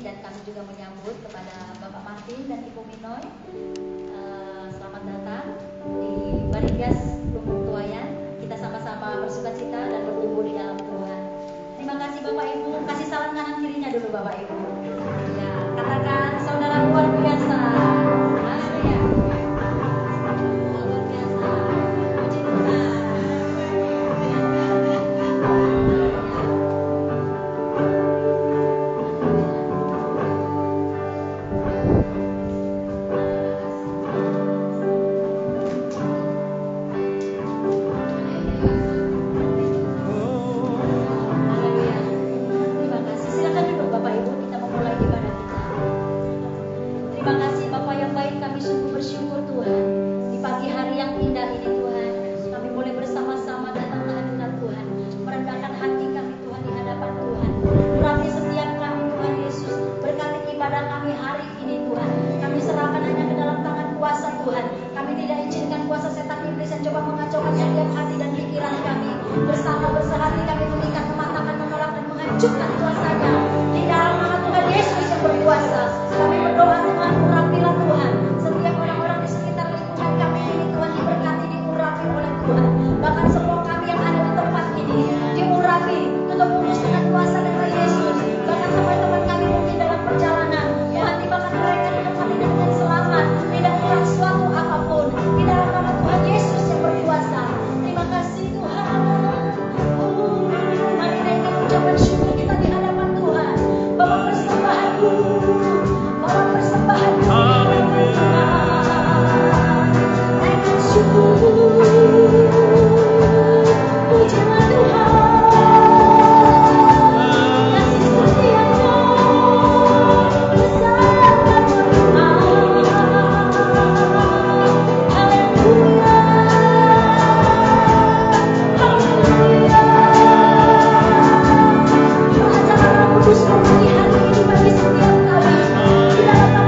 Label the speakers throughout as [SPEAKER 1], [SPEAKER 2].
[SPEAKER 1] dan kami juga menyambut kepada Bapak Martin dan Ibu Minoy. Selamat datang di Barigas Lumbung Tuayan. Kita sama-sama bersukacita dan bertumbuh di dalam Tuhan. Terima kasih Bapak Ibu. Kasih salam kanan kirinya dulu Bapak Ibu. Ya, katakan saudara luar biasa. Haleluya. Luar biasa. Puji Tuhan.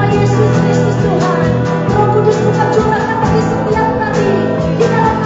[SPEAKER 2] Yesus Kristus Tuhan, Roh Kudus buka curahkan bagi setiap kami di dalam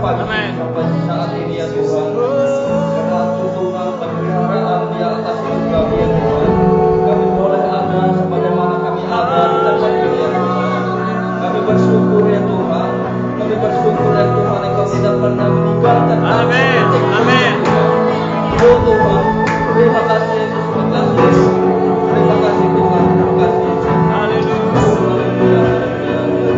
[SPEAKER 2] pagi sampai saat ini ya Tuhan. Karena Tuhan pemeliharaan di atas hidup kami ya Tuhan. Kami boleh ada sebagaimana kami ada di tempat ini ya Tuhan. Kami bersyukur ya Tuhan. Kami bersyukur ya Tuhan Engkau tidak pernah meninggalkan kami.
[SPEAKER 3] Amin. Amin.
[SPEAKER 2] Oh Tuhan, terima kasih Yesus, terima kasih. Terima kasih Tuhan, terima kasih.
[SPEAKER 3] Haleluya.
[SPEAKER 2] Haleluya, haleluya, haleluya.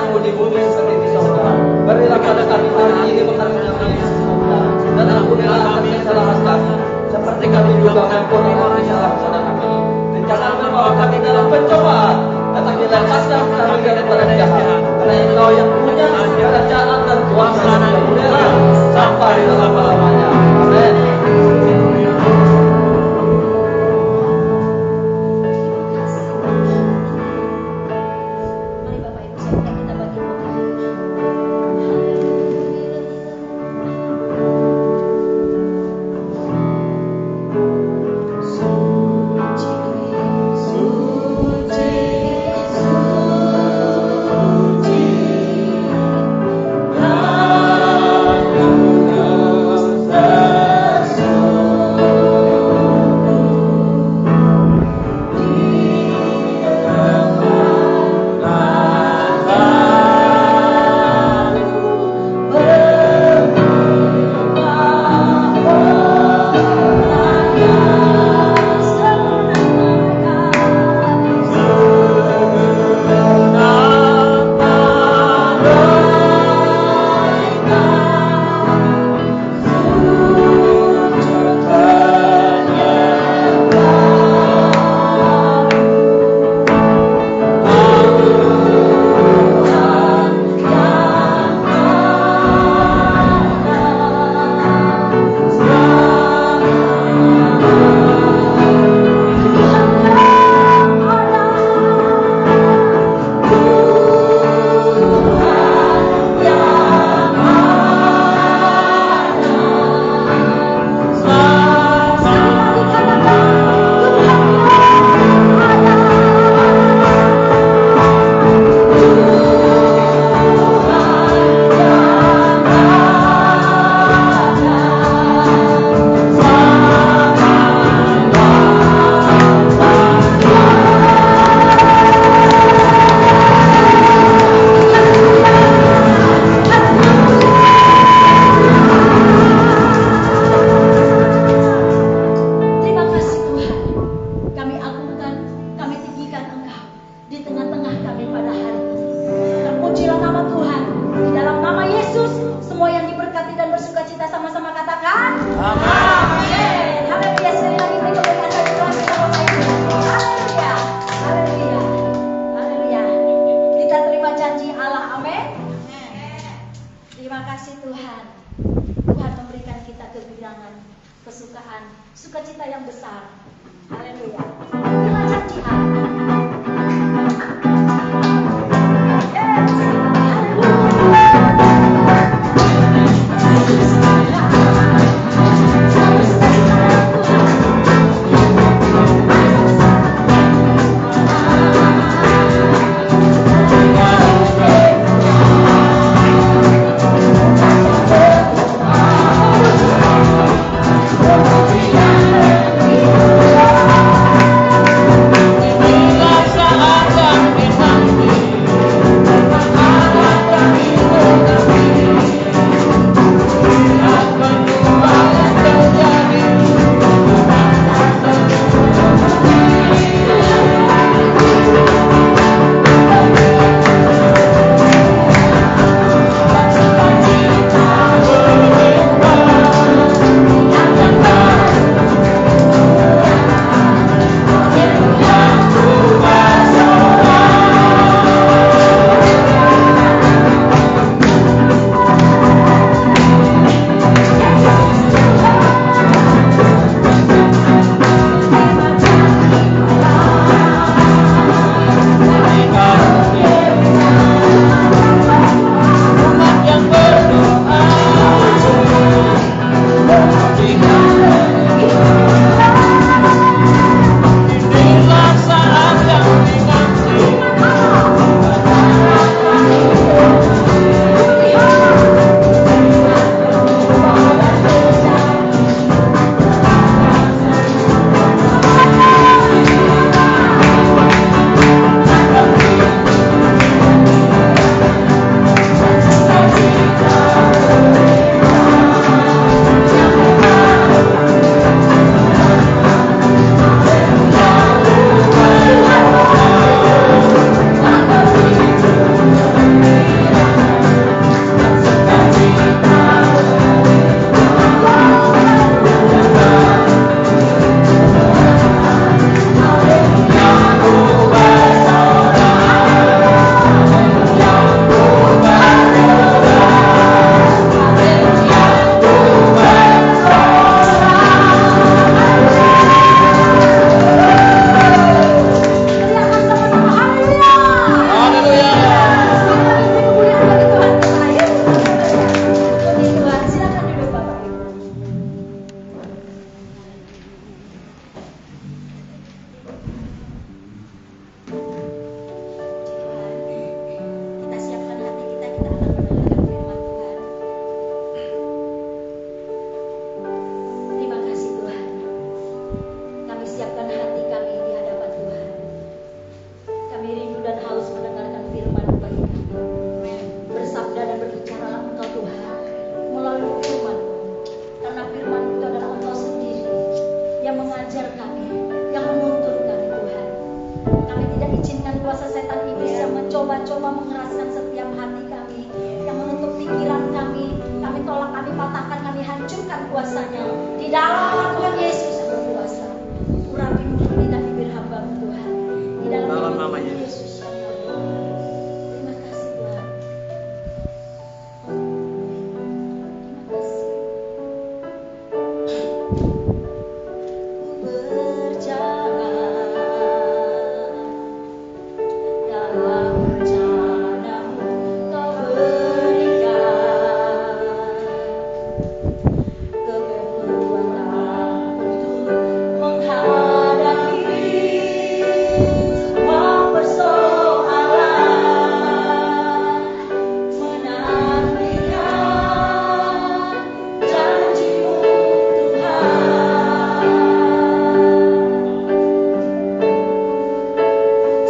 [SPEAKER 2] kerajaanmu di bumi seperti di surga. Berilah pada kami hari ini makanan kami yang secukupnya, dan ampunilah akan kesalahan kami, seperti kami juga mengampuni orang yang salah kepada kami. Dan jangan membawa kami dalam pencobaan, tetapi lepaskan kami daripada jahat. Karena Engkau yang punya kerajaan dan kuasa dan kemuliaan sampai selama-lamanya. Amin.
[SPEAKER 1] Mari Bapak Ibu saya kita bagi doa. Sukacita yang besar. Haleluya. Terima janji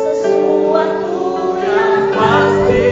[SPEAKER 4] Sesuatu yang pasti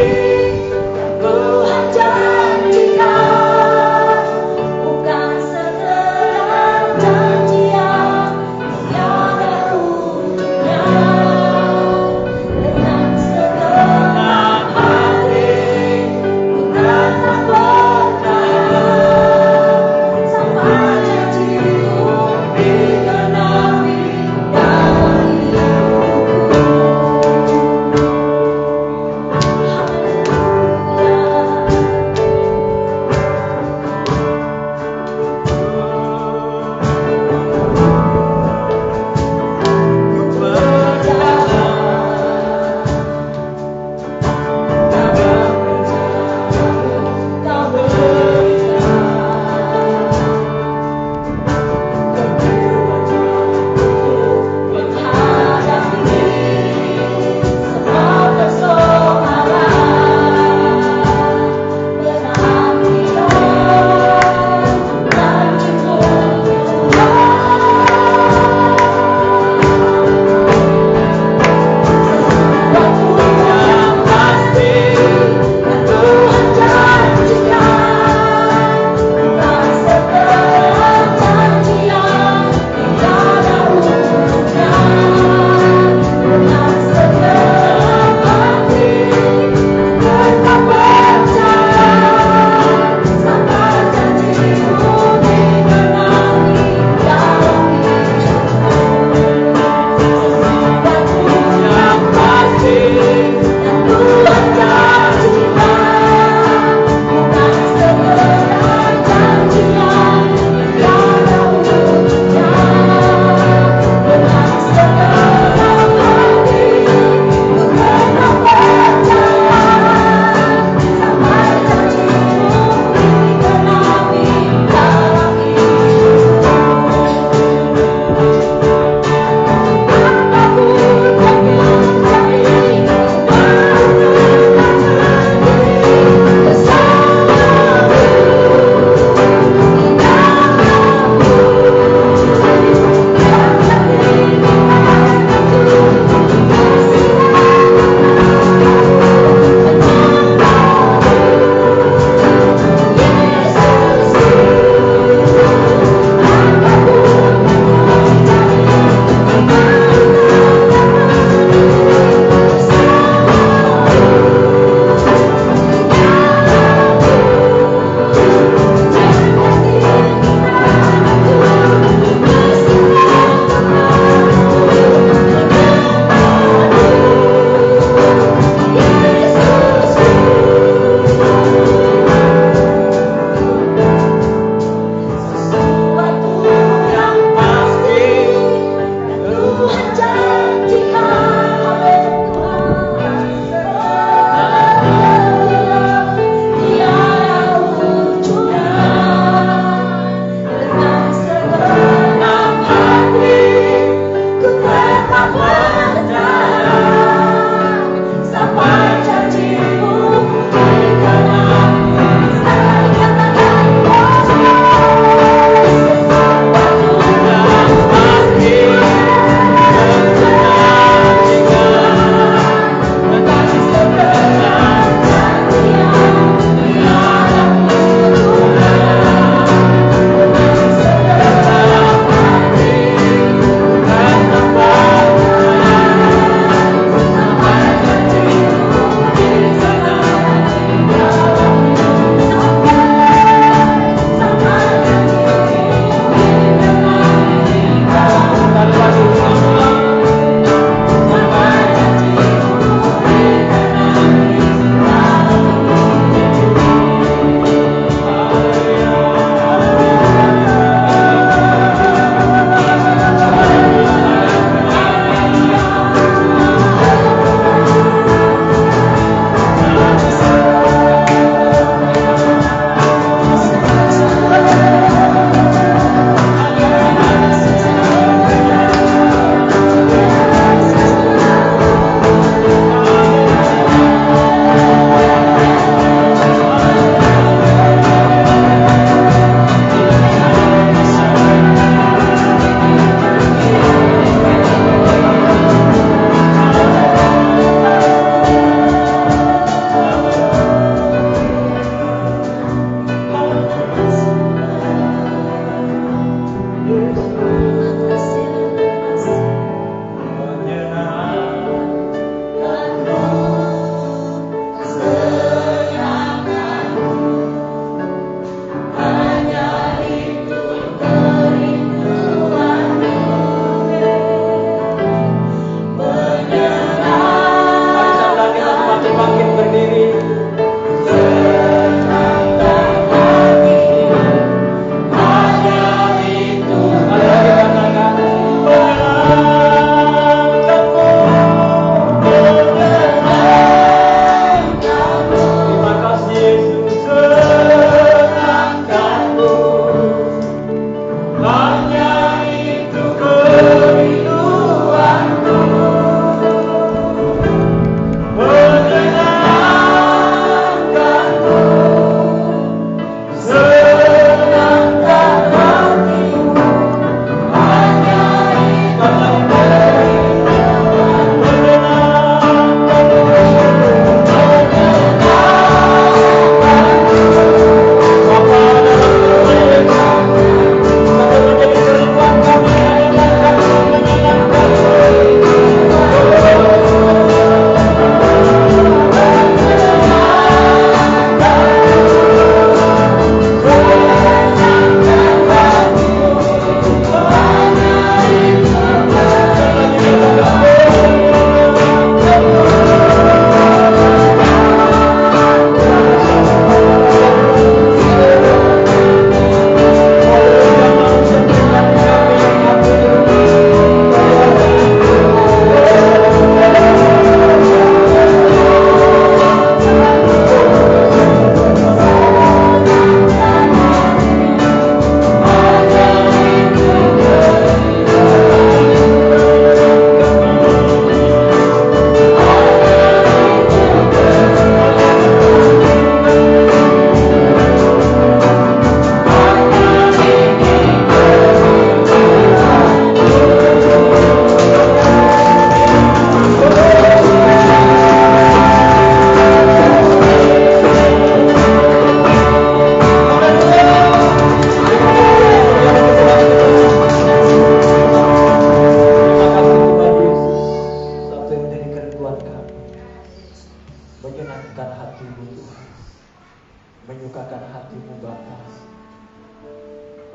[SPEAKER 4] menyukakan hati-Mu Bapa.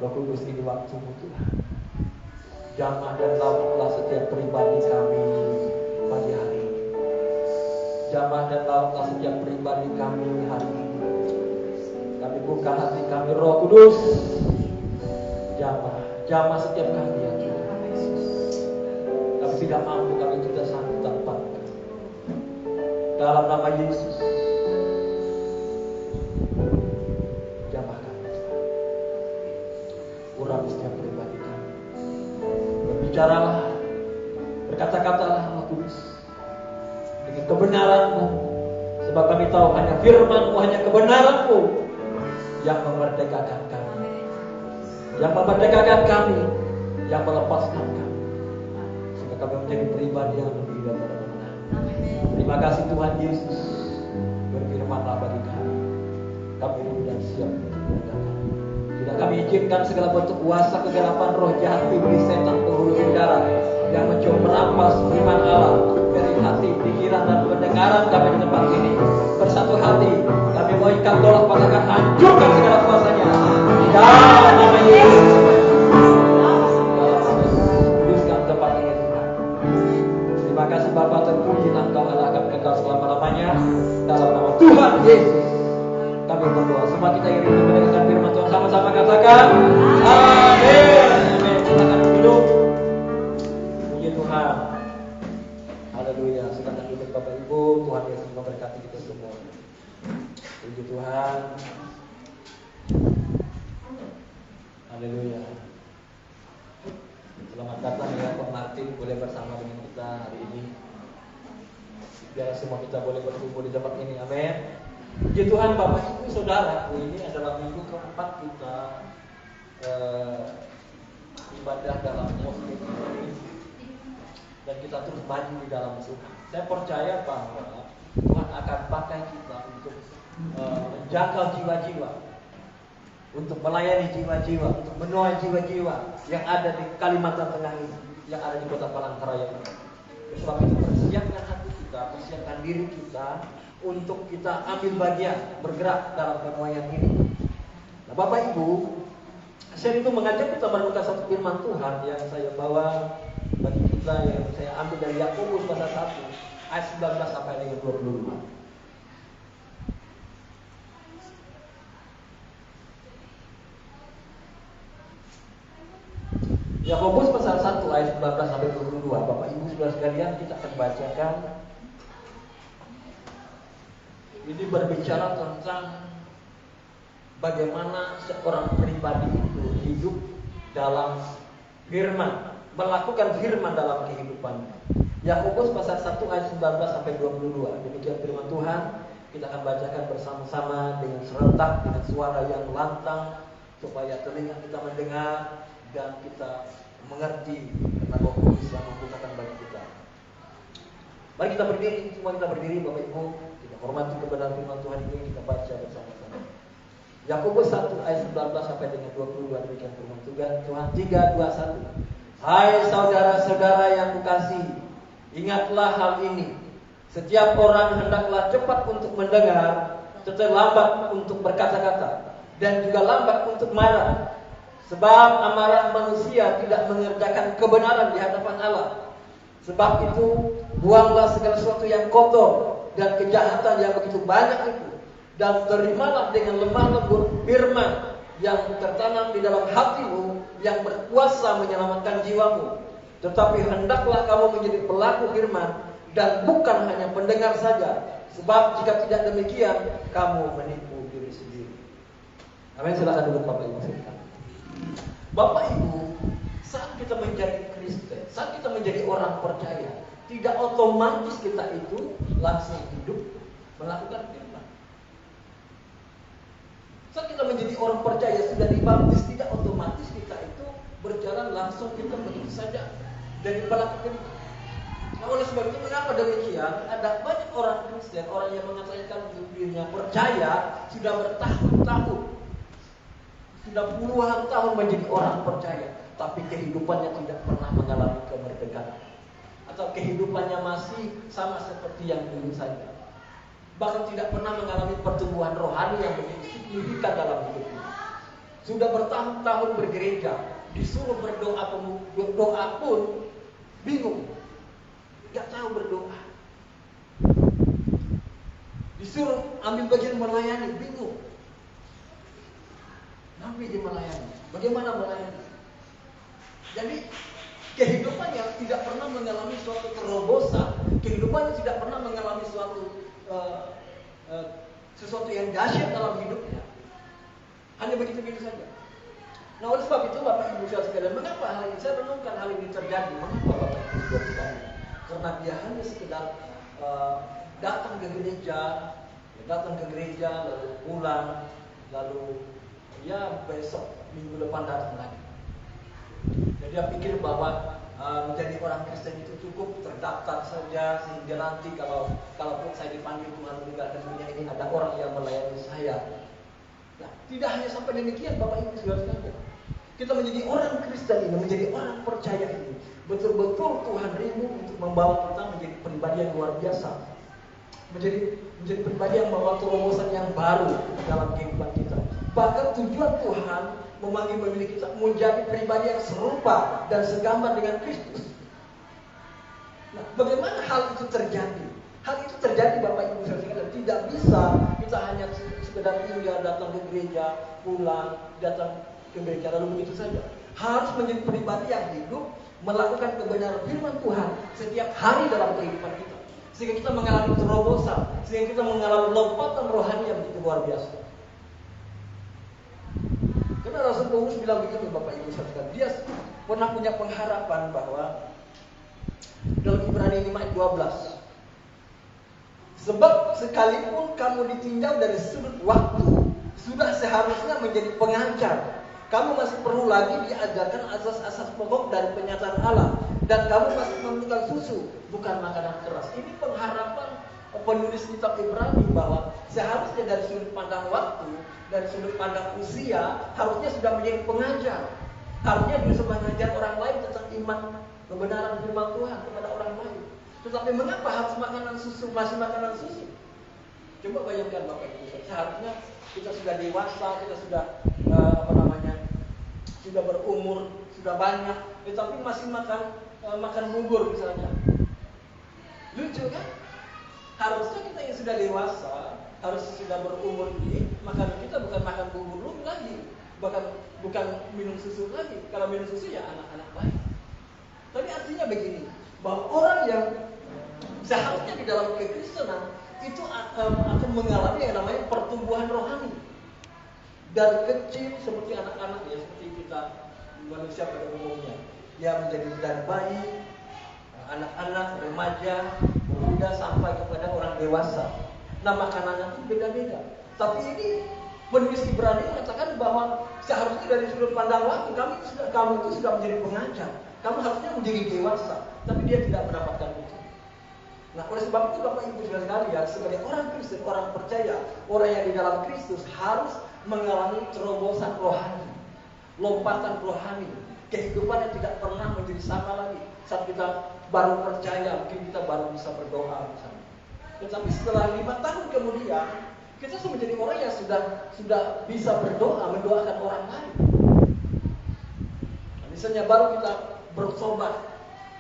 [SPEAKER 4] Roh Kudus, ini waktu-Mu Tuhan. Jamah dan lautlah setiap pribadi kami pagi hari ini. Jamah dan lautlah setiap pribadi kami hari ini. Kami buka hati kami, Roh Kudus. Jamah setiap kami ya Tuhan Yesus. Kami tidak mampu, kami tidak sanggup tanpa Engkau. Dalam nama Yesus, jamah kami Tuhan. Urapi setiap pribadi kami. Berbicaralah, berkata-katalah Roh Kudus dengan kebenaran-Mu, sebab kami tahu hanya firman-Mu, hanya kebenaran-Mu yang memerdekakan kami, yang memerdekakan kami, yang melepaskan kami, sehingga kami menjadi pribadi yang lebih daripada benar. Terima kasih Tuhan Yesus. Berfirman-Lah bagi kami. Kami rindu dan siap untuk menegakkan. Tidak kami izinkan segala bentuk kuasa kegelapan roh jahat iblis setan penghulu udara yang mencoba merampas firman Allah dari hati, pikiran dan pendengaran kami di tempat ini. Bersatu hati kami mau ikat tolak patakan, hancurkan segala kuasanya di dalam nama Yesus. Kuduskan tempat ini Tuhan. Terima kasih Bapa, terpuji Engkau Allah akan kekal selama-lamanya. Dalam nama Tuhan Yesus kami berdoa. Semua kita iri mendengarkan firman Tuhan, sama-sama katakan amin. Amin. Silakan duduk. Puji Tuhan. Haleluya. Silakan duduk Bapak Ibu. Tuhan Yesus memberkati kita semua. Puji Tuhan. Haleluya. Selamat datang ya Pak Martin, boleh bersama dengan kita hari ini. Biar semua kita boleh berkumpul di tempat ini. Amin. Puji Tuhan Bapak Ibu Saudara, ini adalah minggu keempat kita ibadah dalam muslim ini. Dan kita terus maju di dalam Tuhan. Saya percaya bahwa Tuhan akan pakai kita untuk menjangkau jiwa-jiwa, untuk melayani jiwa-jiwa, untuk menuai jiwa-jiwa yang ada di Kalimantan Tengah ini, yang ada di Kota Palangkaraya ini. Sebab itu persiapkan hati kita, persiapkan diri kita untuk kita ambil bagian bergerak dalam penuaian ini. Nah, Bapak Ibu, saya itu mengajak kita merenungkan satu firman Tuhan yang saya bawa bagi kita, yang saya ambil dari Yakobus pasal 1 ayat 19 sampai dengan 22. Yakobus pasal 1 ayat 19 sampai 22. Bapak Ibu Saudara sekalian, kita akan bacakan. Ini berbicara tentang bagaimana seorang pribadi itu hidup dalam firman, melakukan firman dalam kehidupannya. Yakobus pasal 1 ayat 19 sampai 22. Demikian firman Tuhan. Kita akan bacakan bersama-sama dengan serentak, dengan suara yang lantang, supaya telinga kita mendengar dan kita mengerti karena Roh Kudus yang membukakan bagi kita. Mari kita berdiri, semua kita berdiri Bapak Ibu. Kita hormati kebenaran firman Tuhan ini, kita baca bersama-sama. Yakobus 1 ayat 19 sampai dengan 22. Demikian firman Tuhan. 3, 2, 1. Hai saudara-saudara yang kukasihi, ingatlah hal ini. Setiap orang hendaklah cepat untuk mendengar, tetapi lambat untuk berkata-kata, dan juga lambat untuk marah. Sebab amarah manusia tidak mengerjakan kebenaran di hadapan Allah. Sebab itu buanglah segala sesuatu yang kotor dan kejahatan yang begitu banyak itu, dan terimalah dengan lemah lembut firman yang tertanam di dalam hatimu, yang berkuasa menyelamatkan jiwamu. Tetapi hendaklah kamu menjadi pelaku firman, dan bukan hanya pendengar saja. Sebab jika tidak demikian, kamu menipu diri sendiri. Amin. Silakan duduk Bapak Ibu. Bapak Ibu, saat kita menjadi Kristen, saat kita menjadi orang percaya, tidak otomatis kita itu langsung hidup melakukan firman. Saat kita menjadi orang percaya, sudah dibaptis, tidak otomatis kita itu berjalan langsung kita begitu saja dari melakukan. Nah, oleh sebab itu, mengapa demikian? Ada banyak orang Kristen, orang yang mengatakan dirinya percaya sudah bertahun-tahun, sudah puluhan tahun menjadi orang percaya, tapi kehidupannya tidak pernah mengalami kemerdekaan, atau kehidupannya masih sama seperti yang dulu saja. bahkan tidak pernah mengalami pertumbuhan rohani yang begitu signifikan dalam hidupnya. Sudah bertahun-tahun bergereja, disuruh berdoa pun bingung, nggak tahu berdoa. Disuruh ambil bagian melayani, bingung. Nabi dia melayani, bagaimana melayani? Jadi kehidupannya tidak pernah mengalami suatu terobosan, kehidupannya tidak pernah mengalami sesuatu yang dahsyat dalam hidupnya. Hanya begitu-begitu saja. Nah, oleh sebab itu Bapak Ibu saudara sekalian, mengapa hal ini? Saya renungkan hal ini terjadi. Mengapa Bapak Ibu saudara sekalian? Karena dia hanya sekedar datang ke gereja, lalu pulang, lalu ya besok minggu depan datang lagi. Jadi dia pikir bahwa menjadi orang Kristen itu cukup terdaftar saja, sehingga nanti kalaupun saya dipanggil Tuhan meninggalkan dunia ini ada orang yang melayani saya. Nah, tidak hanya sampai demikian Bapak Ibu saudara sekalian. Kita menjadi orang Kristen ini, menjadi orang percaya ini, betul-betul Tuhan rindu untuk membawa kita menjadi pribadi yang luar biasa, menjadi pribadi yang membawa terobosan yang baru dalam kehidupan kita. Bahkan tujuan Tuhan memilih kita menjadi pribadi yang serupa dan segambar dengan Kristus. Nah, bagaimana hal itu terjadi? Hal itu terjadi Bapak Ibu saudara, tidak bisa kita hanya sekedar tinggal datang ke gereja, pulang, datang ke gereja lalu begitu saja. Harus menjadi pribadi yang hidup, melakukan kebenaran firman Tuhan setiap hari dalam kehidupan kita, sehingga kita mengalami terobosan, sehingga kita mengalami lompatan rohani yang begitu luar biasa. Karena Rasul Paulus bilang begitu Bapak Ibu saudara, dia pernah punya pengharapan bahwa dalam Ibrani 5 ayat 12, sebab sekalipun kamu ditinjau dari sudut waktu, sudah seharusnya menjadi pengajar. Kamu masih perlu lagi diajarkan asas-asas pokok dari penyataan Allah, dan kamu masih memerlukan susu, bukan makanan keras. Ini pengharapan penulis kitab Ibrani bahwa seharusnya dari sudut pandang waktu, dari sudut pandang usia, harusnya sudah menjadi pengajar. Harusnya bisa mengajar orang lain tentang iman kebenaran firman Tuhan kepada orang lain. Tetapi mengapa harus makanan susu, masih makanan susu? Coba bayangkan Bapak Ibu, seharusnya kita sudah dewasa, kita sudah sudah berumur, sudah banyak, tetapi masih makan bubur misalnya. Lucu kan? Harusnya kita yang sudah dewasa, harus sudah berumur ini, makanan kita bukan makan bubur lagi, bukan minum susu lagi. Kalau minum susu ya anak-anak lain. Tapi artinya begini, bahwa orang yang seharusnya di dalam kekristenan itu akan mengalami yang namanya pertumbuhan rohani. Dari kecil seperti anak-anak ya, seperti kita manusia pada umumnya, dia menjadi dari bayi, anak-anak, remaja, pemuda sampai kepada orang dewasa. Nah, makanannya itu beda-beda. Tapi ini penulis Ibrani mengatakan bahwa seharusnya dari sudut pandang waktu kamu itu sudah menjadi pengajar. Kamu harusnya menjadi dewasa, tapi dia tidak mendapatkan itu. Nah, oleh sebab itu Bapak Ibu saudara sekalian, sebagai orang Kristen, orang percaya, orang yang di dalam Kristus harus mengalami terobosan rohani, lompatan rohani, kehidupan yang tidak pernah menjadi sama lagi. Saat kita baru percaya, mungkin kita baru bisa berdoa misalnya. Tetapi setelah 5 tahun kemudian, kita sudah menjadi orang yang sudah bisa berdoa, mendoakan orang lain. Nah, misalnya baru kita bertobat,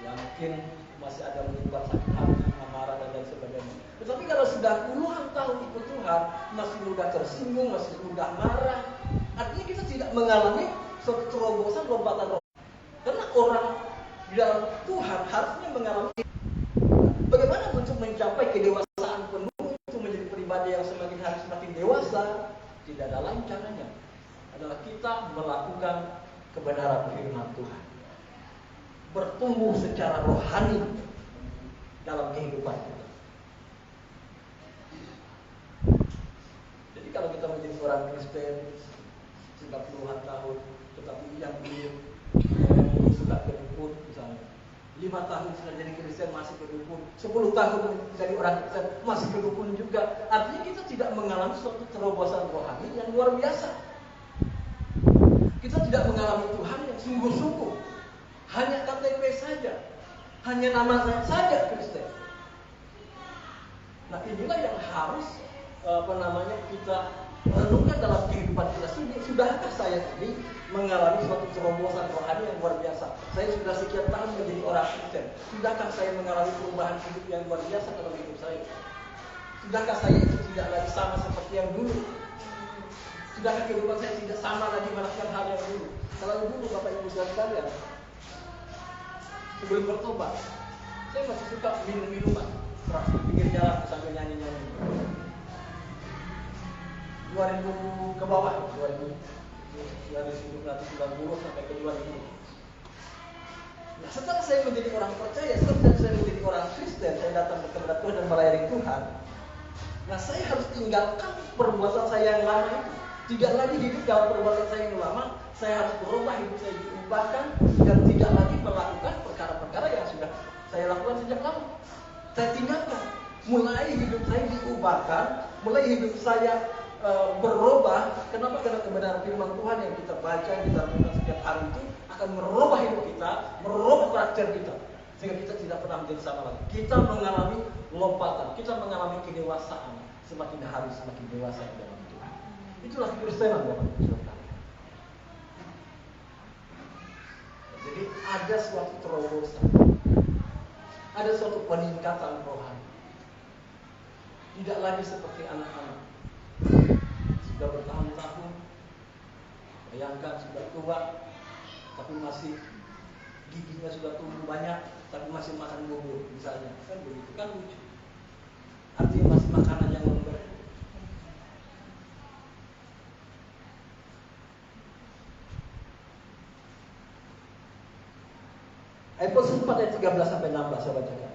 [SPEAKER 4] ya mungkin masih ada menyimpan sakit hati, amarah dan lain sebagainya. Tetapi kalau sudah puluhan tahun ikut Tuhan, masih mudah tersinggung, masih mudah marah, artinya kita tidak mengalami suatu terobosan lompatan roh. Karena orang di dalam Tuhan harusnya mengalami. Bagaimana untuk mencapai kedewasaan penuh untuk menjadi pribadi yang semakin hari semakin dewasa? Tidak ada lain caranya, adalah kita melakukan kebenaran firman Tuhan, bertumbuh secara rohani dalam kehidupan kita. Jadi kalau kita menjadi orang Kristen sudah puluhan tahun, tetapi yang belum sudah kedukun misalnya, 5 tahun sudah jadi Kristen masih kedukun, 10 tahun jadi orang Kristen masih kedukun juga, artinya kita tidak mengalami suatu terobosan rohani yang luar biasa. Kita tidak mengalami Tuhan yang sungguh-sungguh, hanya KTP saja, hanya nama saja Kristen. Nah inilah yang harus kita renungkan dalam kehidupan kita. Sudahkah saya tadi mengalami suatu terobosan rohani yang luar biasa? Saya sudah sekian tahun menjadi orang Kristen. Sudahkah saya mengalami perubahan hidup yang luar biasa dalam hidup saya? Sudahkah saya itu tidak lagi sama seperti yang dulu? Sudahkah kehidupan saya tidak sama lagi melakukan hal yang dulu? Kalau dulu Bapak Ibu sekalian, sebelum bertobat, saya masih suka minum-minuman keras di pinggir jalan sambil nyanyi-nyanyi. 2000 ke bawah, 2000 dari 1990 sampai ke 2000. Nah, setelah saya menjadi orang percaya, setelah saya menjadi orang Kristen, saya datang kepada Tuhan dan melayani Tuhan. Nah, saya harus tinggalkan perbuatan saya yang lama itu. Tidak lagi hidup dalam perbuatan saya yang lama. Saya harus berubah, hidup saya diubahkan dan tidak lagi melakukan perkara-perkara yang sudah saya lakukan sejak lama. Saya tinggalkan. Mulai hidup saya diubahkan, mulai hidup saya berubah. Kenapa? Karena kebenaran firman Tuhan yang kita baca, yang kita lakukan setiap hari itu akan merubah hidup kita, merubah karakter kita, sehingga kita tidak pernah menjadi sama lagi. Kita mengalami lompatan, kita mengalami kedewasaan. Semakin hari semakin dewasa di dalam Tuhan. Itulah kekristenan, Bapak Ibu. Jadi ada suatu terobosan, ada suatu peningkatan rohani. Tidak lagi seperti anak-anak sudah bertahun-tahun, bayangkan sudah tua, tapi masih giginya sudah tumbuh banyak, tapi masih makan bubur misalnya, kan begitu, kan lucu. Artinya masih makanan yang lembut. Efesus 4 ayat 13 sampai 16 saya bacakan.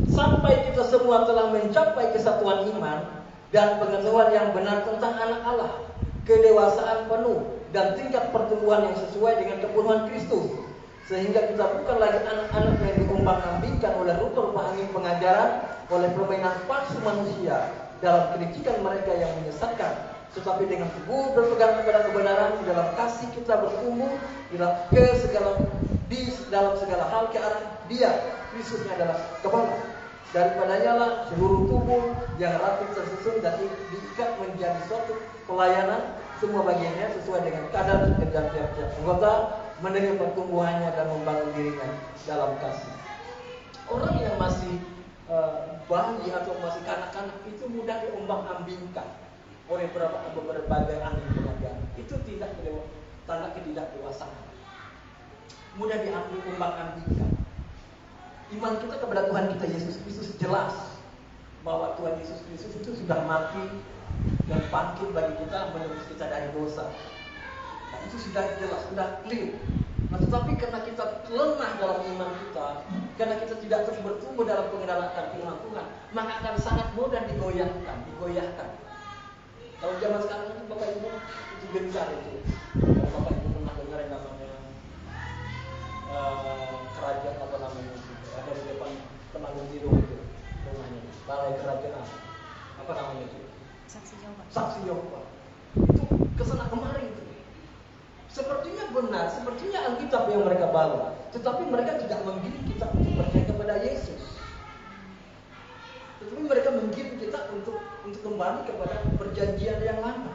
[SPEAKER 4] Sampai kita semua telah mencapai kesatuan iman dan pengetahuan yang benar tentang anak Allah, kedewasaan penuh dan tingkat pertumbuhan yang sesuai dengan kepenuhan Kristus, sehingga kita bukan lagi anak-anak yang diombang-ambingkan oleh rupa-rupa angin pengajaran, oleh permainan palsu manusia dalam kelicikan mereka yang menyesatkan, tetapi dengan teguh berpegang kepada kebenaran di dalam kasih kita bertumbuh di dalam segala hal ke arah Dia, Kristusnya adalah kepala. Daripadanya lah seluruh tubuh yang rapi tersusun dan diikat menjadi suatu pelayanan, semua bagiannya sesuai dengan kadar kerja tiap-tiap anggota, menerima pertumbuhannya dan membangun dirinya dalam kasih. Orang yang masih bayi atau masih kanak-kanak itu mudah diombang-ambingkan oleh berbagai angin pengajaran. Itu tanda ketidakdewasaan. Mudah diambil ombang-ambingkan. Iman kita kepada Tuhan kita Yesus Kristus jelas bahwa Tuhan Yesus Kristus itu sudah mati dan bangkit bagi kita, menebus kita dari dosa. Nah, itu sudah jelas, sudah clear. Nah, tetapi karena kita lemah dalam iman kita, karena kita tidak terus bertumbuh dalam pengenalan firman Tuhan, maka akan sangat mudah digoyahkan. Kalau zaman sekarang itu Bapak Ibu itu gencar itu. Kalau Bapak Ibu pernah dengar yang namanya kerajaan apa namanya itu, ada di depan Temanggung Biru itu rumahnya, balai kerajaan apa namanya itu, Saksi Yehova itu kesana kemari itu. Sepertinya benar, sepertinya Alkitab yang mereka bawa, tetapi mereka tidak menggiring kita untuk percaya kepada Yesus. Tetapi mereka menggiring kita untuk kembali kepada perjanjian yang lama,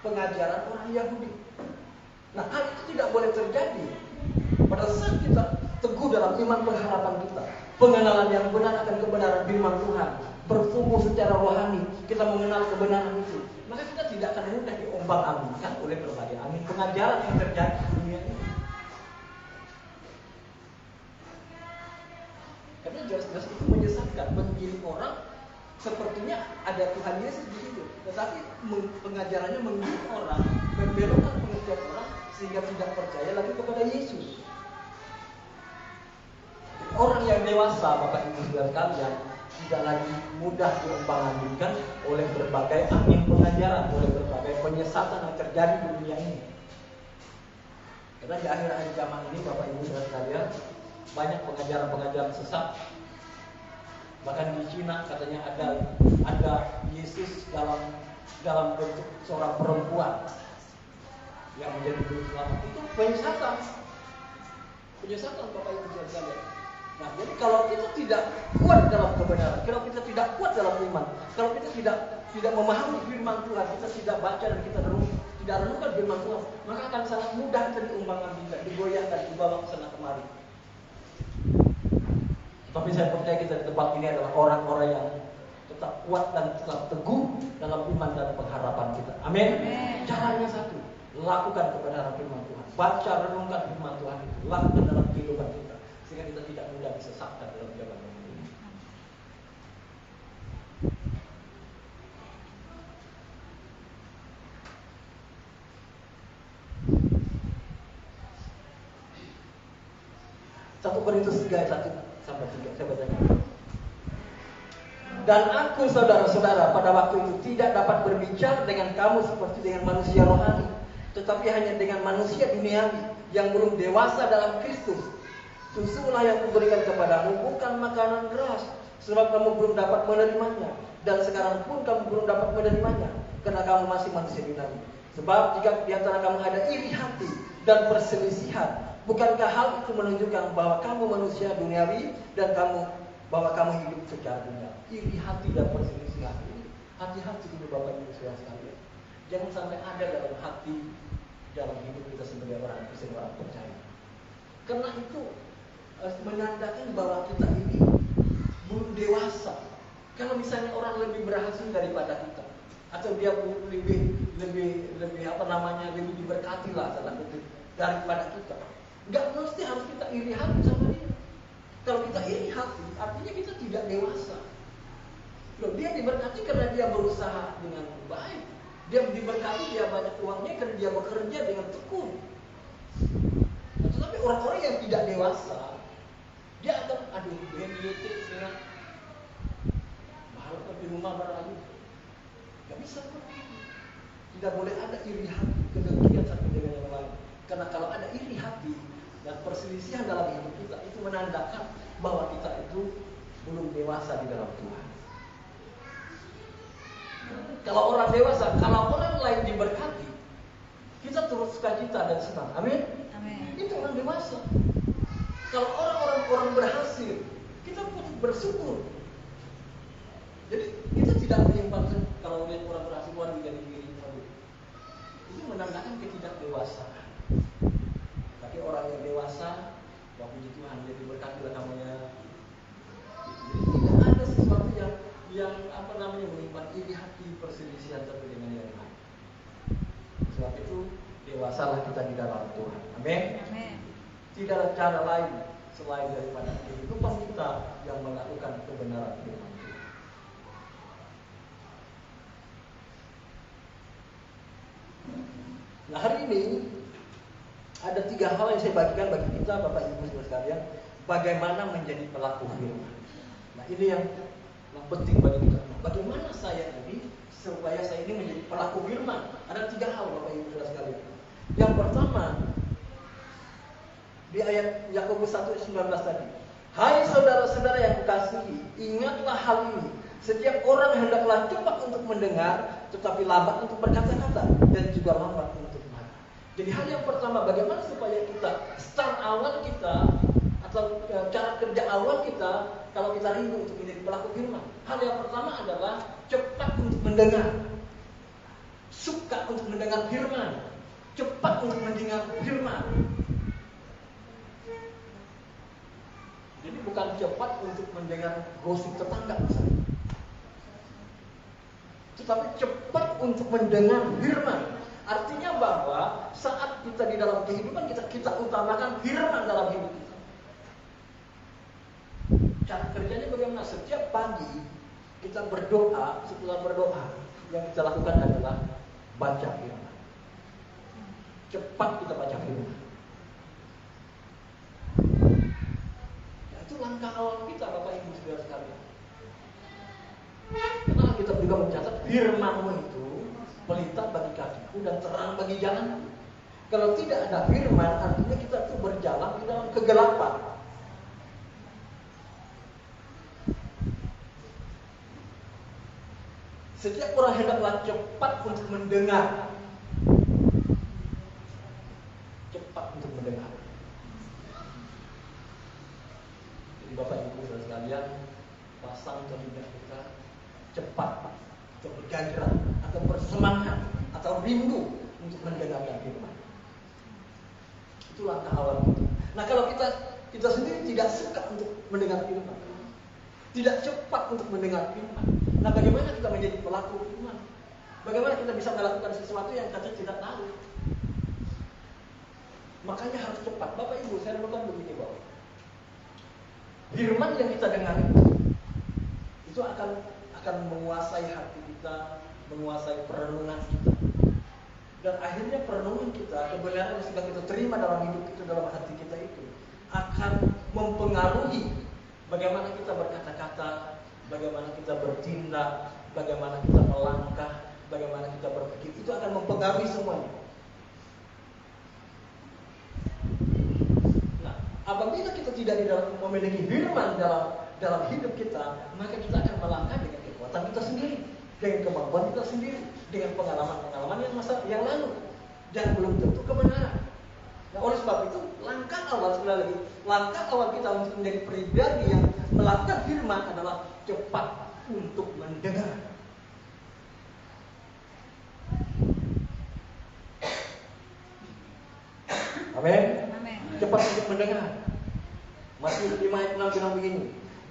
[SPEAKER 4] pengajaran orang Yahudi. Nah, hal itu tidak boleh terjadi. Pada saat kita teguh dalam iman pengharapan kita, pengenalan yang benar akan kebenaran firman Tuhan, bertumbuh secara rohani, kita mengenal kebenaran itu, maka kita tidak akan mudah diombang-ambingkan oleh berbagai angin pengajaran yang terjadi di dunia ini. Karena jelas-jelas itu menyesatkan, menggiring orang. Sepertinya ada Tuhan Yesus di situ, tetapi pengajarannya menggiring orang, membelokkan pengertian orang sehingga tidak percaya lagi kepada Yesus. Orang yang dewasa, Bapak Ibu saudara sekalian, tidak lagi mudah diombang-ambingkan oleh berbagai angin pengajaran, oleh berbagai penyesatan yang terjadi di dunia ini. Karena di akhir-akhir zaman ini, Bapak Ibu saudara sekalian, banyak pengajaran-pengajaran sesat. Bahkan di Cina katanya ada Yesus dalam bentuk seorang perempuan yang menjadi juru selamat. Itu penyesatan Bapak Ibu sekalian. Nah, jadi kalau kita tidak kuat dalam kebenaran, kalau kita tidak kuat dalam iman, kalau kita tidak memahami firman Tuhan, kita tidak baca dan kita tidak renungkan firman Tuhan, maka akan sangat mudah kita diumbang-ambingkan, digoyahkan, dibawa ke sana kemari. Tapi saya percaya kita di tempat ini adalah orang-orang yang tetap kuat dan tetap teguh dalam iman dan pengharapan kita. Amin. Caranya satu, lakukan kebenaran firman Tuhan, baca renungkan firman Tuhan itu, lakukan dalam kehidupan kita, sehingga kita tidak mudah disesatkan dalam jalan ini. Satu Korintus 3 ayat 1 sampai 3 saya bacakan. Dan aku saudara-saudara pada waktu itu tidak dapat berbicara dengan kamu seperti dengan manusia rohani, tetapi hanya dengan manusia duniawi yang belum dewasa dalam Kristus. Susulah yang kuberikan kepadamu bukan makanan keras, sebab kamu belum dapat menerimanya, dan sekarang pun kamu belum dapat menerimanya, karena kamu masih manusia duniawi. Sebab jika di antara kamu ada iri hati dan perselisihan, bukankah hal itu menunjukkan bahwa kamu manusia duniawi dan bahwa kamu hidup secara dunia? Iri hati dan perselisihan ini, hati-hati itu Bapak Ibu saudara sekalian. Jangan sampai ada dalam hati, dalam hidup kita sebagai orang Kristen, orang percaya. Karena itu menandakan bahwa kita ini belum dewasa. Kalau misalnya orang lebih berhasil daripada kita, atau dia lebih diberkati lah daripada kita, nggak mesti harus kita iri hati sama dia. Kalau kita iri hati, artinya kita tidak dewasa. Loh, dia diberkati karena dia berusaha dengan baik. Dia diberkati, dia banyak uangnya karena dia bekerja dengan tekun. Nah, tetapi orang-orang yang tidak dewasa, dia akan, dia militik dengan malah di rumah berayu. Gak bisa kok. Tidak boleh ada iri hati, kedengkian satu dengan yang lain. Karena kalau ada iri hati dan perselisihan dalam hidup kita, itu menandakan bahwa kita itu belum dewasa di dalam Tuhan. Kalau orang dewasa, kalau orang lain diberkati, kita turut sukacita dan senang. Amin.
[SPEAKER 1] Amin.
[SPEAKER 4] Itu orang dewasa. Kalau orang berhasil, kita pun bersyukur. Jadi kita tidak menyimpan kalau lihat orang berhasil luar menjadi diri. Itu menandakan ketidakdewasaan. Tapi orang yang dewasa, waktu Tuhan dia diberkati lah namanya. Jadi tidak ada sesuatu yang menyimpan iri hati, perselisihan satu dengan yang lain. Sebab itu dewasalah kita di dalam Tuhan. Amin.
[SPEAKER 1] Amin.
[SPEAKER 4] Tidak ada cara lain selain daripada kehidupan kita yang melakukan kebenaran firman Tuhan. Nah, hari ini ada 3 hal yang saya bagikan bagi kita, Bapak Ibu saudara sekalian, bagaimana menjadi pelaku firman. Nah, ini yang penting bagi kita. Bagaimana saya ini supaya saya ini menjadi pelaku firman? Ada 3 hal, Bapak Ibu saudara sekalian. Yang pertama, di ayat Yakobus 1:19 tadi. Hai saudara-saudara yang kukasihi, ingatlah hal ini. Setiap orang hendaklah cepat untuk mendengar, tetapi lambat untuk berkata-kata, dan juga lambat untuk marah. Jadi hal yang pertama, bagaimana supaya kita start awal kita atau cara kerja awal kita kalau kita rindu untuk menjadi pelaku firman. Hal yang pertama adalah cepat untuk mendengar, suka untuk mendengar firman, cepat untuk mendengar firman. Jadi bukan cepat untuk mendengar gosip tetangga misalnya, tetapi cepat untuk mendengar firman. Artinya bahwa saat kita di dalam kehidupan kita utamakan firman dalam hidup kita. Cara kerjanya bagaimana? Setiap pagi kita berdoa, setelah berdoa yang kita lakukan adalah baca firman. Cepat kita baca firman. Nah, itu langkah awal kita, Bapak Ibu saudara sekalian. Karena kita juga mencatat firman-Mu itu pelita bagi kakiku dan terang bagi jalanku. Kalau tidak ada firman, artinya kita tuh berjalan di dalam kegelapan. Setiap orang hendaklah cepat untuk mendengar. Cepat untuk mendengar. Jadi kalian pasang telinga kita cepat atau bergairah atau bersemangat atau rindu untuk mendengarkan firman. Itu langkah awal kita. Nah, kalau kita sendiri tidak suka untuk mendengar firman, tidak cepat untuk mendengar firman, nah bagaimana kita menjadi pelaku firman? Bagaimana kita bisa melakukan sesuatu yang kita tidak tahu? Makanya harus cepat. Bapak Ibu, saya renungkan begini bahwa firman yang kita dengar itu akan menguasai hati kita, menguasai perenungan kita. Dan akhirnya perenungan kita, kebenaran yang sudah kita terima dalam hidup kita, dalam hati kita itu akan mempengaruhi bagaimana kita berkata-kata, bagaimana kita bertindak, bagaimana kita melangkah, bagaimana kita berpikir. Itu akan mempengaruhi semuanya. Nah, apabila kita tidak memiliki firman dalam hidup kita, maka kita akan melangkah dengan kekuatan kita sendiri, dengan kemampuan kita sendiri, dengan pengalaman-pengalaman yang lalu, dan belum tentu kebenaran. Nah, oleh sebab itu, langkah awal kita untuk menjadi pribadi yang melakukan firman adalah cepat untuk mendengar. Amin. Cepat untuk mendengar. Matius 5 ayat 6 bilang begini,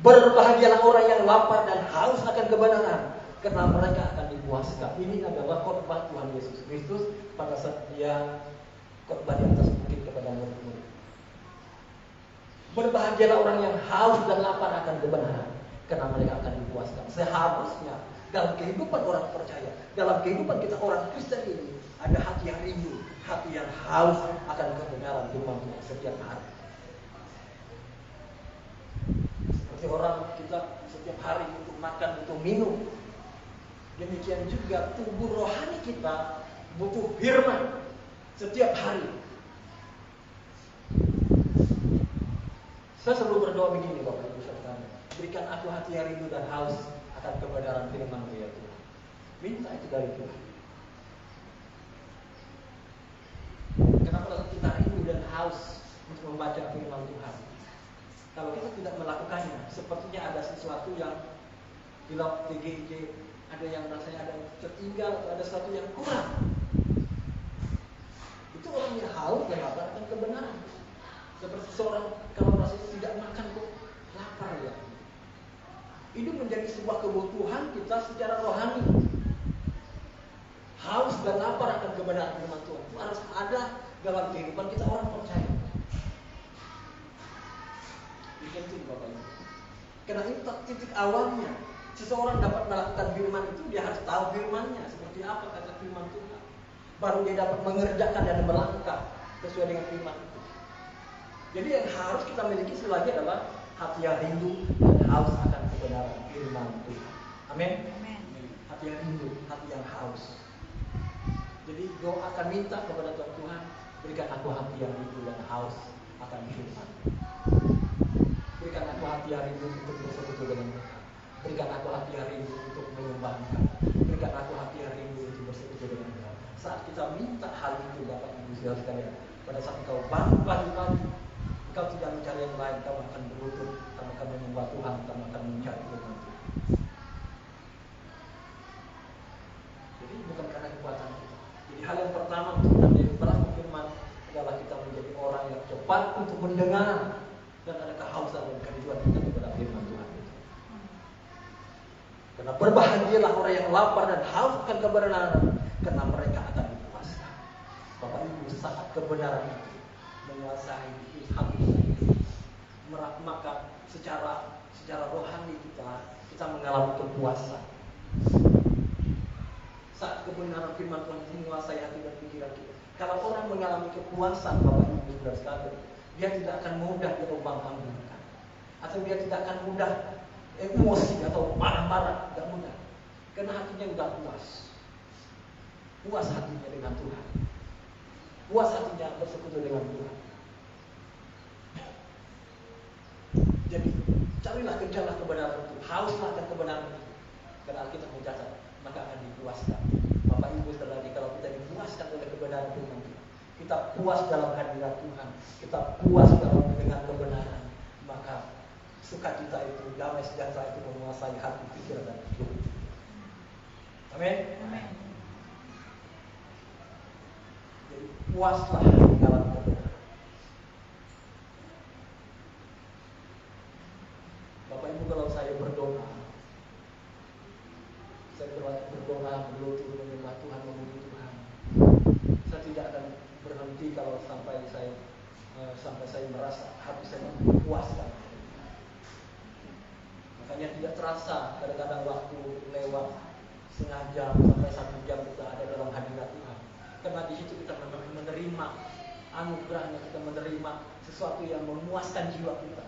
[SPEAKER 4] berbahagialah orang yang lapar dan haus akan kebenaran, karena mereka akan dipuaskan. Ini adalah khotbah Tuhan Yesus Kristus pada saat Dia khotbah di atas bukit kepada murid-murid. Berbahagialah orang yang haus dan lapar akan kebenaran, karena mereka akan dipuaskan. Seharusnya dalam kehidupan orang percaya, dalam kehidupan kita orang Kristen ini, ada hati yang rindu, hati yang haus akan kebenaran firman Tuhan setiap hari. Seperti orang kita setiap hari untuk makan, untuk minum, demikian juga tubuh rohani kita butuh firman setiap hari. Saya selalu berdoa begini, Bapak Ibu sekalian, berikan aku hati yang rindu dan haus akan kebenaran firman-Mu ya Tuhan. Minta itu dari Tuhan. Kenapa kita rindu dan haus untuk membaca firman Tuhan? Kalau kita tidak melakukannya, sepertinya ada sesuatu yang di dalam TGJ, ada yang rasanya ada yang tertinggal atau ada sesuatu yang kurang. Itu orang yang haus dan lapar akan kebenaran. Seperti seorang kalau rasanya tidak makan kok lapar ya. Itu menjadi sebuah kebutuhan kita secara rohani. Haus dan lapar akan kebenaran firman Tuhan itu harus ada dalam kehidupan kita orang percaya. Penting Bapak Ibu. Karena itu titik awalnya. Seseorang dapat melakukan firman itu, dia harus tahu firmannya seperti apa kata firman Tuhan. Baru dia dapat mengerjakan dan melangkah sesuai dengan firman itu. Jadi yang harus kita miliki selagi adalah hati yang rindu dan haus akan kebenaran firman Tuhan. Amin. Hati yang rindu, hati yang haus. Jadi doa akan minta kepada Tuhan, berikan aku hati yang rindu dan haus akan firman. Berikan aku hati yang rindu untuk bersekutu dengan Tuhan. Berikan aku hati yang rindu untuk menyembahkan. Berikan aku hati yang rindu untuk bersekutu dengan Tuhan. Saat kita minta hal itu, Bapak Ibu saudara sekalian, pada saat engkau bangun pagi-pagi, engkau tidak mencari yang lain, kamu akan berlutut, kamu akan menyembah Tuhan, kamu akan mencari firman Tuhan. Jadi bukan karena kekuatan kita. Jadi hal yang pertama untuk menjadi pelaku firman adalah kita menjadi orang yang cepat untuk mendengar dan ada kehausan dan kerinduan kita kepada firman Tuhan itu. Karena berbahagialah orang yang lapar dan haus akan kebenaran, karena mereka akan dipuaskan. Bapak Ibu, saat kebenaran itu menguasai hati kita, maka secara rohani kita mengalami kepuasan. Saat kebenaran firman Tuhan menguasai hati dan pikiran kita, kalau orang mengalami kepuasan, Bapak Ibu saudara sekalian, dia tidak akan mudah diterbang-ambingkan, atau dia tidak akan mudah emosi atau marah-marah, tidak mudah, karena hatinya sudah puas hatinya dengan Tuhan, puas hatinya bersekutu dengan Tuhan. Jadi carilah, kejarlah kebenaran itu, hauslah akan kebenaran itu, karena Alkitab mencatat, maka akan dipuaskan. Bapak Ibu saudara, kalau kita dipuaskan oleh kebenaran Tuhan, kita puas dalam hadirat Tuhan, kita puas dalam mendengar kebenaran, maka sukacita itu, damai sejahtera itu menguasai hati, pikiran, dan hidup. Amin. Jadi puaslah di dalam kebenaran. Bapak Ibu, kalau saya berdoa, berlutut menyembah Tuhan, memuji Tuhan, saya tidak akan berhenti kalau sampai saya merasa hati saya dipuaskan. Makanya tidak terasa kadang-kadang waktu lewat setengah jam sampai 1 jam kita ada dalam hadirat Tuhan. Karena di situ kita menerima anugerahnya, kita menerima sesuatu yang memuaskan jiwa kita.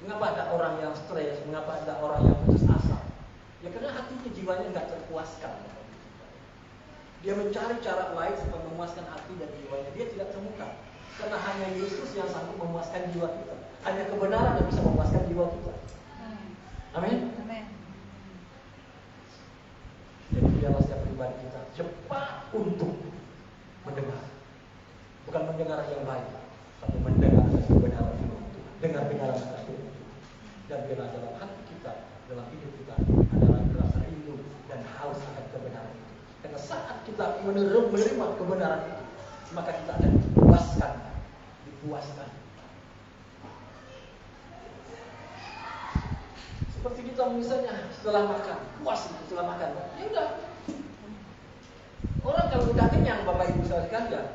[SPEAKER 4] Mengapa ada orang yang stres? Mengapa ada orang yang putus asa? Ya karena hatinya, jiwanya nggak terpuaskan. Dia mencari cara lain supaya memuaskan hati dan jiwanya. Dia tidak temukan. Karena hanya Yesus yang sanggup memuaskan jiwa kita. Hanya kebenaran yang bisa memuaskan jiwa kita. Amin. Jadi biarlah setiap pribadi kita cepat untuk mendengar. Bukan mendengar yang baik, tapi mendengar kebenaran firman Tuhan. Dengar kebenaran firman Tuhan. Dan biarlah dalam hati kita, dalam hidup kita adalah rasa rindu dan haus akan kebenaran itu. Karena saat kita menerima kebenaran itu, maka kita akan dipuaskan. Seperti kita misalnya setelah makan, puas setelah makan. Ya udah. Orang kalau udah kenyang, Bapak Ibu sekalian,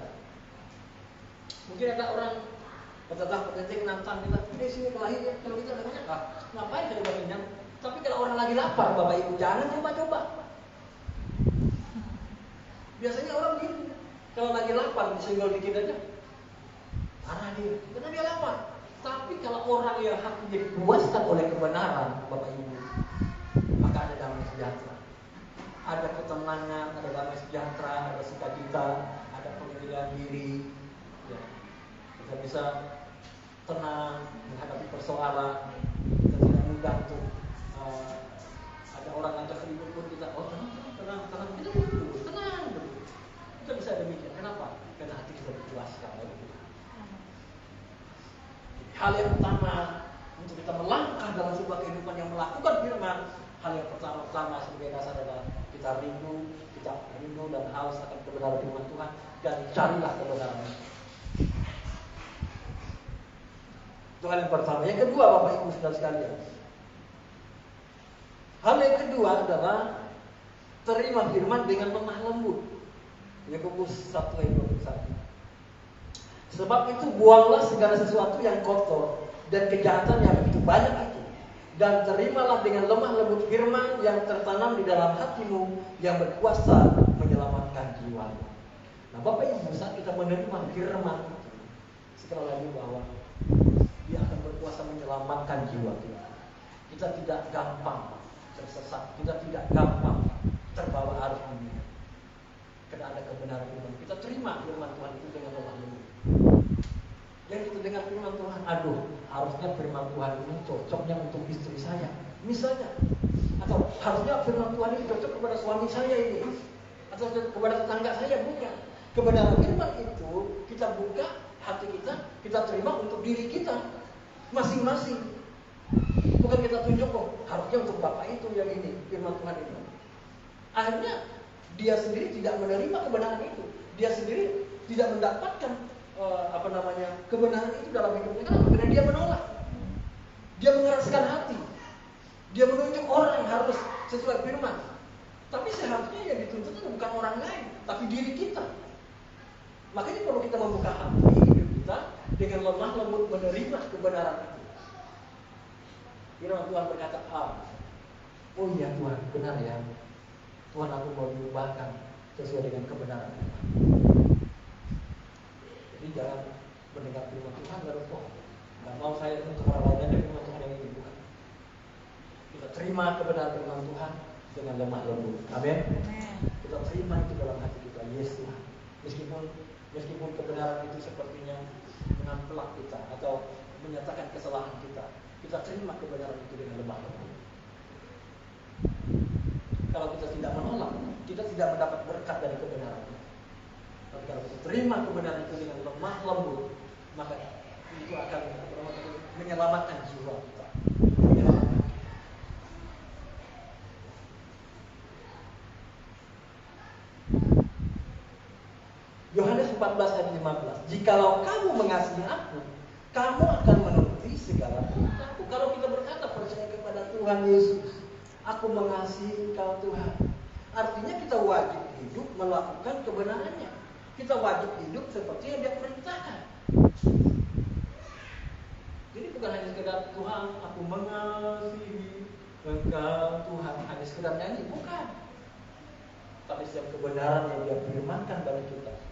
[SPEAKER 4] mungkin ada orang petetah-petetih nantang kita, ini sini kelahi ya. Kalau kita udah kenyang, ngapain kita udah kenyang? Tapi kalau orang lagi lapar, Bapak Ibu jangan coba-coba. Biasanya orang gini, kalau lagi lapar disenggol dikit aja, parah dia, karena dia lapar. Tapi kalau orang yang hatinya dipuaskan oleh kebenaran, Bapak Ibu, maka ada damai sejahtera, ada ketenangan, ada damai sejahtera, ada sukacita, ada pengendalian diri. Ya. Kita bisa tenang menghadapi persoalan. Kita tidak mudah untuk ada orang ngajak ribut pun kita, tenang, kita dulu, tenang. Kita bisa demikian. Kenapa? Karena hati kita dipuaskan oleh Tuhan. Hal yang pertama untuk kita melangkah dalam sebuah kehidupan yang melakukan firman, hal yang pertama sebagai dasar adalah kita rindu dan haus akan kebenaran firman Tuhan, dan carilah kebenaran. Itu hal yang pertama. Yang kedua, Bapak Ibu saudara sekalian, hal yang kedua adalah terima firman dengan lemah lembut. Yakobus 1 ayat 21. Sebab itu buanglah segala sesuatu yang kotor dan kejahatan yang begitu banyak itu, dan terimalah dengan lemah lembut firman yang tertanam di dalam hatimu, yang berkuasa menyelamatkan jiwamu. Nah, Bapak Ibu, saat kita menerima firman itu, sekali lagi bahwa dia akan berkuasa menyelamatkan jiwa kita. Kita tidak gampang tersesat, kita tidak gampang terbawa arus dunia. Karena ada kebenaran firman. Kita terima firman Tuhan itu dengan lemah lembut. Yang kita dengar firman Tuhan, harusnya firman Tuhan ini cocoknya untuk istri saya, misalnya, atau harusnya firman Tuhan ini cocok kepada suami saya ini, atau kepada tetangga saya. Bukan. Kebenaran firman itu kita buka hati kita terima untuk diri kita masing-masing. Bukan kita tunjuk, harusnya untuk bapak itu yang ini firman Tuhan itu. Akhirnya dia sendiri tidak menerima kebenaran itu, dia sendiri tidak mendapatkan kebenaran itu dalam hidupnya. Kenapa? Karena dia menolak, dia mengeraskan hati, dia menunjuk orang harus sesuai firman. Tapi seharusnya yang dituntut itu bukan orang lain, tapi diri kita. Makanya perlu kita membuka hati hidup kita dengan lemah lembut menerima kebenaran itu. Firman Tuhan berkata, oh iya Tuhan, benar ya. Tuhan, aku mau diubahkan sesuai dengan kebenaran Tuhan. Jadi jangan mendengar firman Tuhan lalu nggak mau saya untuk orang lain aja, firman Tuhan yang ini, bukan. Kita terima kebenaran firman Tuhan dengan lemah lembut. Amin. Kita terima itu dalam hati kita. Yes Tuhan. Meskipun kebenaran itu sepertinya mengampelak kita atau menyatakan kesalahan kita, kita terima kebenaran itu dengan lemah lembut. Kalau kita tidak menolak, kita tidak mendapat berkat dari kebenaran. Tapi kalau kita terima kebenaran itu dengan lemah lembut, maka itu akan menyelamatkan jiwa kita. Menyelamatkan. Yohanes 14 ayat 15. Jikalau kamu mengasihi aku, kamu akan menuruti segala perintahku. Kalau kita berkata percaya kepada Tuhan Yesus, aku mengasihi Engkau Tuhan, artinya kita wajib hidup melakukan kebenarannya. Kita wajib hidup seperti yang Dia perintahkan. Jadi bukan hanya sekedar Tuhan, aku mengasihi Engkau Tuhan, hanya sekedar nyanyi, bukan. Tapi setiap kebenaran yang Dia firmankan bagi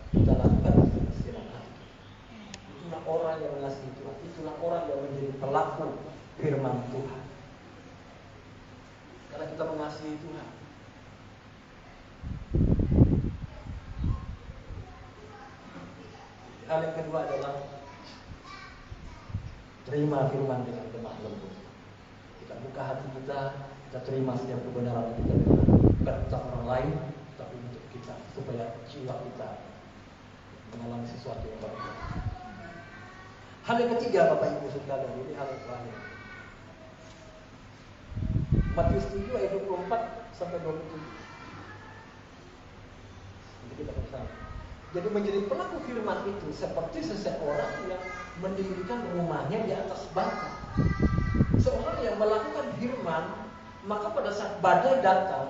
[SPEAKER 4] kita lakukan dengan segenap hati. Itulah orang yang mengasihi Tuhan. Itulah orang yang menjadi pelaku firman Tuhan. Karena kita mengasihi Tuhan. Hal yang kedua adalah terima firman dengan lemah lembut. Kita buka hati kita terima setiap kebenaran yang kita dengar. Bukan untuk orang lain, tapi untuk kita, supaya jiwa kita mengalami sesuatu yang baru. Hal yang ketiga, Bapak Ibu Saudara, ini hal yang terakhir. Matius 7 ayat 24 sampai 27. Jadi kita bersama. Jadi menjadi pelaku firman itu seperti seseorang yang mendirikan rumahnya di atas batu. Seorang yang melakukan firman, maka pada saat badai datang,